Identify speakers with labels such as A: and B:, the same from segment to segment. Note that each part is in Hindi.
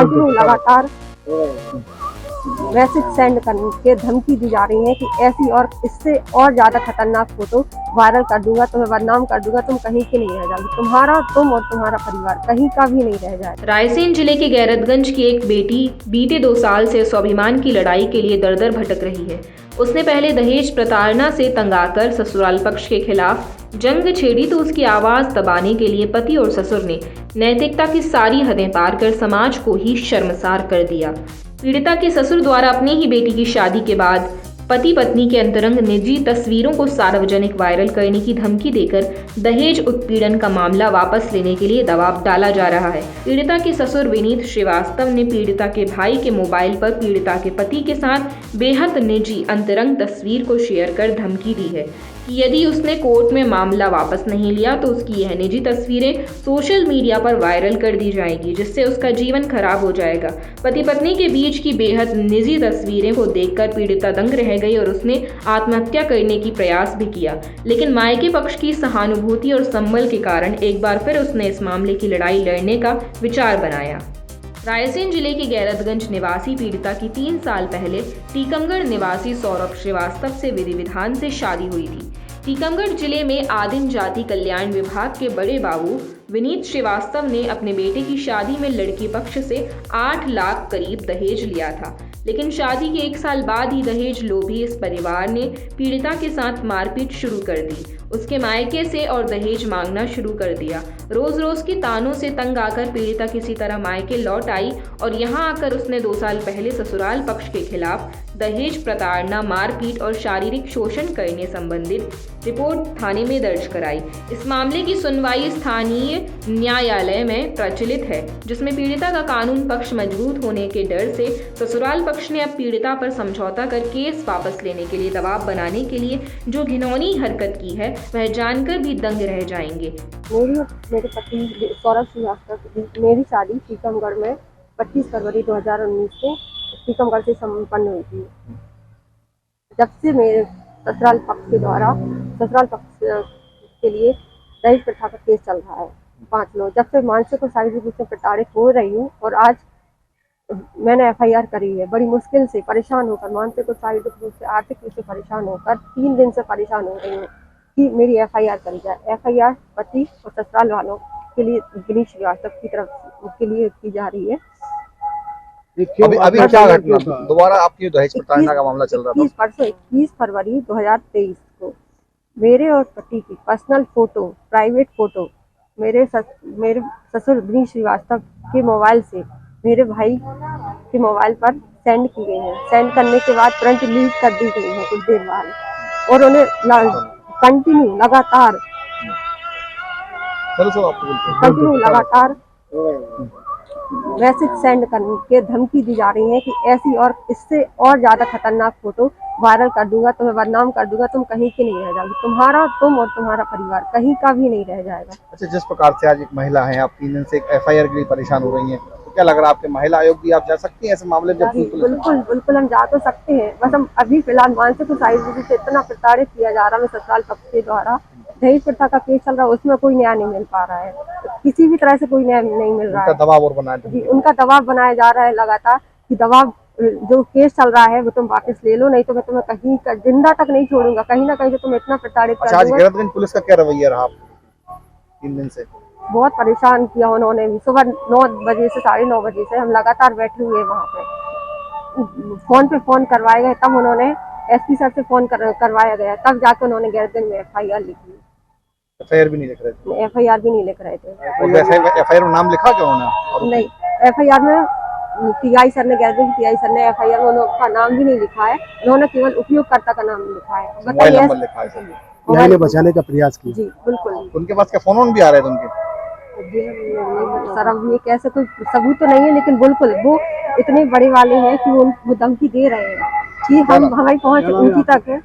A: कंटिन्यू लगातार मैसेज सेंड करके धमकी दी जा रही है कि ऐसी और इससे और ज्यादा खतरनाक फोटो वायरल कर दूंगा, तुम्हें बदनाम कर दूंगा, तुम कहीं की नहीं रह जाओगी, तुम्हारा तुम और तुम्हारा परिवार कहीं का भी नहीं रह जाएगा।
B: रायसेन जिले के गैरतगंज की एक बेटी बीते 2 साल से स्वाभिमान की लड़ाई के लिए दर दर भटक रही है। उसने पहले दहेज प्रताड़ना से तंग आकर ससुराल पक्ष के खिलाफ जंग छेड़ी तो उसकी आवाज दबाने के लिए पति और ससुर ने नैतिकता की सारी हदें पार कर समाज को ही शर्मसार कर दिया। पीड़िता के ससुर द्वारा अपनी ही बेटी की शादी के बाद पति पत्नी के अंतरंग निजी तस्वीरों को सार्वजनिक वायरल करने की धमकी देकर दहेज उत्पीड़न का मामला वापस लेने के लिए दबाव डाला जा रहा है। पीड़िता के ससुर विनीत श्रीवास्तव ने पीड़िता के भाई के मोबाइल पर पीड़िता के पति के साथ बेहद निजी अंतरंग तस्वीर को शेयर कर धमकी दी है कि यदि उसने कोर्ट में मामला वापस नहीं लिया तो उसकी यह निजी तस्वीरें सोशल मीडिया पर वायरल कर दी जाएगी, जिससे उसका जीवन खराब हो जाएगा। पति पत्नी के बीच की बेहद निजी तस्वीरें को देखकर पीड़िता दंग रह गई और उसने आत्महत्या करने की प्रयास भी किया, लेकिन मायके पक्ष की सहानुभूति और संबल के कारण एक बार फिर उसने इस मामले की लड़ाई लड़ने का विचार बनाया। रायसेन जिले के गैरतगंज निवासी पीड़िता की 3 साल पहले टीकमगढ़ निवासी सौरभ श्रीवास्तव से विधि विधान से शादी हुई थी। टीकमगढ़ जिले में आदिम जाति कल्याण विभाग के बड़े बाबू विनीत श्रीवास्तव ने अपने बेटे की शादी में लड़की पक्ष से 8 लाख करीब दहेज लिया था, लेकिन शादी के 1 साल बाद ही दहेज लोभी इस परिवार ने पीड़िता के साथ मारपीट शुरू कर दी। उसके मायके से और दहेज मांगना शुरू कर दिया। रोज रोज की तानों से तंग आकर पीड़िता किसी तरह मायके लौट आई और यहां आकर उसने 2 साल पहले ससुराल पक्ष के खिलाफ दहेज प्रताड़ना, मारपीट और शारीरिक शोषण करने संबंधित रिपोर्ट थाने में दर्ज कराई। इस मामले की सुनवाई स्थानीय न्यायालय में प्रचलित है, जिसमें पीड़िता का कानून पक्ष मजबूत होने के डर से ससुराल पक्ष ने अब पीड़िता पर समझौता कर केस वापस लेने के लिए दबाव बनाने के लिए जो घिनौनी हरकत की है वह जानकर भी दंग रह जाएंगे।
A: मेरे पति सौरभ श्रीवास्तव की मेरी शादी टीकमगढ़ में 25 फरवरी 2019 से टीकमगढ़ से संपन्न हुई थी। जब से मेरे ससुराल पक्ष के द्वारा ससुराल पक्ष के लिए दहेज प्रथा का केस चल रहा है 5 लोग, जब से मानसिक और शारीरिक रूप से प्रताड़ित हो रही हूँ और आज मैंने FIR करी है। बड़ी मुश्किल से परेशान होकर, मानसिक और शारीरिक रूप से, आर्थिक रूप से परेशान होकर 3 दिन से परेशान हो रही हूँ कि मेरी FIR करी जाए। FIR पति और ससुराल वालों के लिए विनीत श्रीवास्तव की तरफ के लिए की जा रही है।
C: अभी क्या घटना दोबारा आपकी दहेज प्रताड़ना का मामला चल रहा था?
A: 21 फरवरी 2023 को मेरे और पति की पर्सनल फोटो, प्राइवेट फोटो मेरे ससुर विनीत श्रीवास्तव के मोबाइल से मेरे भाई के मोबाइल पर सेंड की गई है। सेंड करने के बाद तुरंत डिलीट कर दी गई है कुछ देर बाद, और उन्हें कंटिन्यू लगातार मैसेज सेंड करके धमकी दी जा रही है कि ऐसी और इससे और ज्यादा खतरनाक फोटो वायरल कर दूंगा, तुम्हें बदनाम कर दूंगा, तुम कहीं की नहीं रह जाओगी, तुम्हारा तुम और तुम्हारा परिवार कहीं का भी नहीं रह जाएगा।
C: अच्छा, जिस प्रकार से आज एक महिला है, आप 3 दिन से एक FIR के लिए परेशान हो रही हैं, तो क्या लग रहा है आपके महिला आयोग भी आप जा सकती हैं ऐसे मामले में?
A: बिल्कुल हम जा तो सकते हैं, बस हम अभी फिलहाल मानसिक और शारीरिक रूप से इतना प्रताड़ित किया जा रहा है ससुराल पक्ष के द्वारा। दहेज प्रथा का केस चल रहा है, उसमें कोई न्याय नहीं मिल पा रहा है, किसी भी तरह से कोई न्याय नहीं मिल रहा है। उनका दबाव बनाया जा रहा है लगातार कि दबाव जो केस चल रहा है वो तुम वापस ले लो, नहीं तो मैं तुम्हें कहीं का जिंदा तक नहीं छोड़ूंगा, कहीं ना कहीं से तुम इतना प्रताड़ित कर दूंगा।
C: गैरतगंज पुलिस का क्या रवैया रहा 3 दिन से?
A: बहुत परेशान किया उन्होंने भी। सुबह 9 बजे से 9:30 बजे से हम लगातार बैठे हुए वहाँ पे, फोन पे फोन करवाए गए, तब उन्होंने SP सर से फोन करवाया गया, तब जाकर उन्होंने गैरतगंज में FIR लिखी।
C: FIR भी नहीं लिख रहे थे?
A: FIR भी नहीं लिख रहे थे।
C: FIR में नाम लिखा क्या उन्होंने?
A: नहीं, FIR में TI सर ने, गैरतगंज TI सर ने FIR में उनका नाम भी नहीं लिखा है, उन्होंने केवल उपयोगकर्ता का नाम लिखा है,
C: मोबाइल नंबर लिखा है।
A: मोबाइल
D: बचाने का प्रयास किया।
A: जी बिल्कुल।
C: उनके पास क्या फोन भी आ रहे थे उनके?
A: सर अब ये कैसे, कोई सबूत तो नहीं है, लेकिन बिल्कुल वो इतने बड़े वाले हैं कि वो धमकी दे रहे हैं कि हमारी पहुंच उनकी तक है।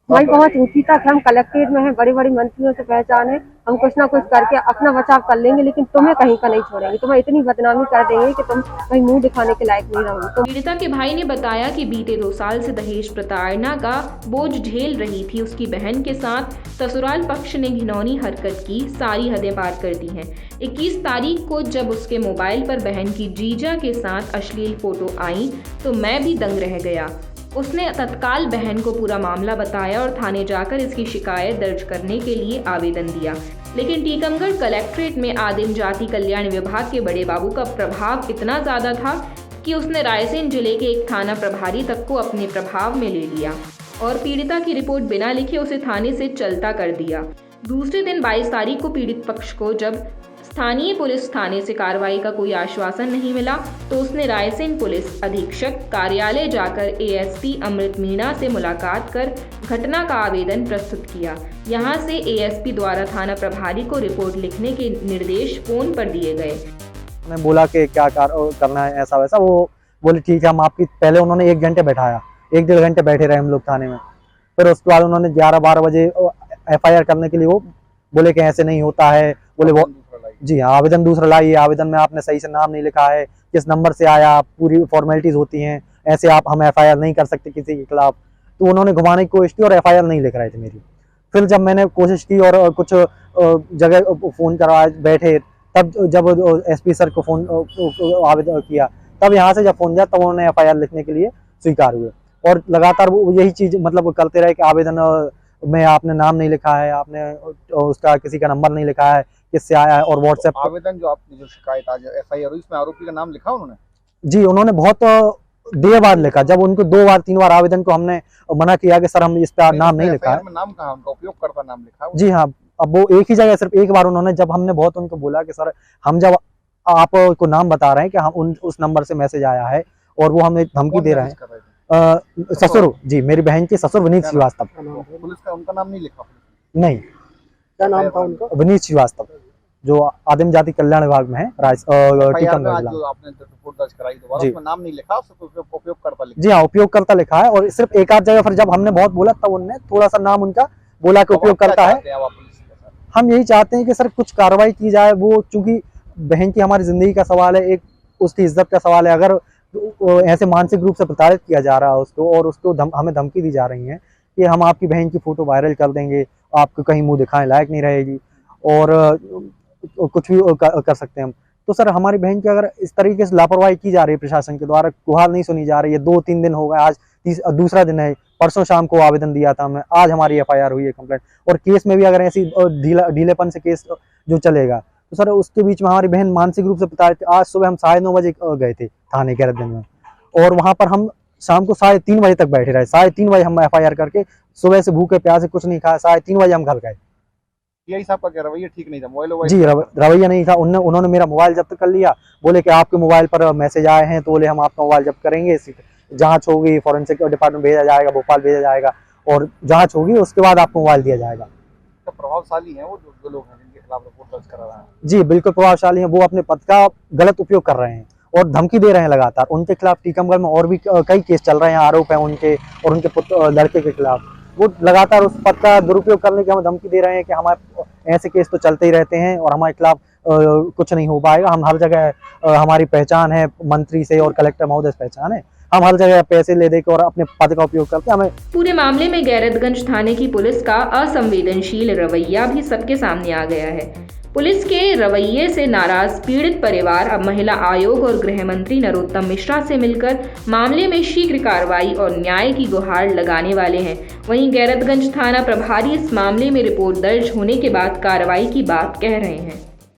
A: हमारी बहुत ऊंची तक हम कलेक्ट्रेट में हैं, बड़े बड़े मंत्रियों से पहचान है, हम कुछ ना कुछ करके अपना बचाव कर लेंगे, लेकिन तुम्हें कहीं का नहीं छोड़ेंगे। तुम्हें इतनी बदनामी कर देंगे कि तुम कहीं मुंह दिखाने के लायक नहीं रहोगे।
B: पीड़िता के भाई ने बताया कि बीते 2 साल से दहेज प्रताड़ना का बोझ झेल रही थी। उसकी बहन के साथ ससुराल पक्ष ने घिनौनी हरकत की, सारी हदें पार कर दी हैं। 21 तारीख को जब उसके मोबाइल पर बहन की जीजा के साथ अश्लील फोटो आई तो मैं भी दंग रह गया। उसने तत्काल बहन को पूरा मामला बताया और थाने जाकर इसकी शिकायत दर्ज करने के लिए आवेदन दिया, लेकिन टीकमगढ़ कलेक्ट्रेट में आदिम जाति कल्याण विभाग के बड़े बाबू का प्रभाव इतना ज़्यादा था कि उसने रायसेन जिले के एक थाना प्रभारी तक को अपने प्रभाव में ले लिया और पीड़िता की रिपोर्ट बिना लिखे उसे थाने से चलता कर दिया। दूसरे दिन 22 तारीख को पीड़ित पक्ष को जब स्थानीय पुलिस थाने से कार्रवाई का कोई आश्वासन नहीं मिला तो उसने रायसेन पुलिस अधीक्षक कार्यालय जाकर एएसपी अमृत मीणा से मुलाकात कर घटना का आवेदन प्रस्तुत किया। यहां से एएसपी द्वारा थाना प्रभारी को रिपोर्ट लिखने के निर्देश फोन पर दिए गए।
D: मैं बोला कि क्या करना है ऐसा वैसा, वो बोले ठीक है हम आपकी, पहले उन्होंने 1 घंटे बैठाया, 1-1.5 घंटे बैठे रहे हम लोग थाने में। फिर उसके बाद उन्होंने 11-12 बजे FIR करने के लिए वो बोले कि ऐसे नहीं होता है, बोले वो जी हाँ आवेदन दूसरा लाइए, आवेदन में आपने सही से नाम नहीं लिखा है, किस नंबर से आया, पूरी फॉर्मेलिटीज होती हैं, ऐसे आप हम FIR नहीं कर सकते किसी के खिलाफ। तो उन्होंने घुमाने की कोशिश की और FIR नहीं लिख रहे थे मेरी। फिर जब मैंने कोशिश की और कुछ जगह फ़ोन करवाए बैठे, तब जब SP सर को फ़ोन आवेदन किया, तब यहाँ से जब फ़ोन दिया तब उन्होंने FIR लिखने के लिए स्वीकार हुए और लगातार वो यही चीज़ मतलब करते रहे कि आवेदन में आपने नाम नहीं लिखा है, आपने उसका किसी का नंबर नहीं लिखा है, किससे आया है, और व्हाट्सएप
C: तो आवेदन जो आपने जो शिकायत आज FIR हुई इसमें आरोपी का नाम लिखा उन्होंने?
D: जी उन्होंने बहुत देर बाद लिखा। जब उनको 2 बार 3 बार आवेदन को हमने मना किया कि सर हम इस पर नाम नहीं लिखा है।
C: नाम कहाँ उनका उपयोगकर्ता नाम लिखा है?
D: जी हाँ, अब वो एक ही जगह सिर्फ एक बार उन्होंने, जब हमने बहुत उनको बोला कि सर हम जब आपको नाम बता रहे हैं कि हम उस नंबर से मैसेज आया है और वो हमें धमकी दे रहे हैं। ससुर जी, मेरी बहन के ससुर विनीत श्रीवास्तव।
C: पुलिस का उनका नाम नहीं लिखा?
D: नहीं।
C: क्या नाम था उनका?
D: विनीत श्रीवास्तव, जो आदिम जाति कल्याण विभाग में है टीकमगढ़ जिला।
C: आपने रिपोर्ट दर्ज कराई दोबारा, उसमें नाम नहीं लिखा, सिर्फ उपयोगकर्ता लिखा?
D: जी हाँ, उपयोगकर्ता लिखा है और सिर्फ एक आध जगह फिर जब हमने बहुत बोला तब उन्होंने थोड़ा सा नाम उनका बोला कि उपयोगकर्ता है। हम यही चाहते हैं कि सर कुछ कार्रवाई की जाए, वो चूंकि बहन की हमारी जिंदगी का सवाल है, एक उसकी इज्जत का सवाल है। अगर ऐसे मानसिक रूप से प्रताड़ित किया जा रहा है उसको और उसको हमें धमकी दी जा रही है कि हम आपकी बहन की फोटो वायरल कर देंगे, आपको कहीं मुंह दिखाने लायक नहीं रहेगी और कुछ भी कर सकते हैं हम। तो सर हमारी बहन की अगर इस तरीके से लापरवाही की जा रही है प्रशासन के द्वारा, गुहार नहीं सुनी जा रही है, 2-3 दिन हो गए, आज दूसरा दिन है, परसों शाम को आवेदन दिया था मैं, आज हमारी FIR हुई है कंप्लेंट, और केस में भी अगर ऐसी ढीलेपन से केस जो चलेगा तो सर उसके बीच में हमारी बहन मानसिक रूप से प्रताड़ित। आज सुबह हम 9:30 बजे गए थे थाने गैरतगंज में और वहां पर हम शाम को 3:30 बजे तक बैठे रहे। 3:30 बजे हम FIR करके सुबह से भूखे प्यासे कुछ नहीं खाया, 3:30 बजे हम घर गए।
C: यही साहब का क्या रवैया ठीक नहीं था? मोबाइल
D: जी रवैया नहीं था। उन्होंने मेरा मोबाइल जब्त कर लिया, बोले कि आपके मोबाइल पर मैसेज आए हैं तो बोले हम आपका मोबाइल जब्त करेंगे, जांच होगी, फॉरेंसिक डिपार्टमेंट भेजा जाएगा, भोपाल भेजा जाएगा और जांच होगी, उसके बाद आपको मोबाइल दिया जाएगा।
C: प्रभावशाली है वो जो लोग हैं जिनके खिलाफ रिपोर्ट दर्ज करा रहे हैं? जी
D: बिल्कुल प्रभावशाली है, वो अपने पद का गलत उपयोग कर रहे हैं और धमकी दे रहे हैं लगातार। उनके खिलाफ टीकमगढ़ में और भी कई केस चल रहे हैं, आरोप है उनके और उनके लड़के के खिलाफ। वो लगातार उस पद का दुरुपयोग करने की हमें धमकी दे रहे हैं कि हमारे ऐसे केस तो चलते ही रहते हैं और हमारे खिलाफ कुछ नहीं हो पाएगा। हम हर जगह हमारी पहचान है, मंत्री से और कलेक्टर महोदय से पहचान है, हम हर जगह पैसे ले देकर और अपने पद का उपयोग करते हैं। हमें
B: पूरे मामले में गैरतगंज थाने की पुलिस का असंवेदनशील रवैया भी सबके सामने आ गया है। पुलिस के रवैये से नाराज पीड़ित परिवार अब महिला आयोग और गृह मंत्री नरोत्तम मिश्रा से मिलकर मामले में शीघ्र कार्रवाई और न्याय की गुहार लगाने वाले हैं। वहीं गैरतगंज थाना प्रभारी इस मामले में रिपोर्ट दर्ज होने के बाद कार्रवाई की बात कह रहे हैं।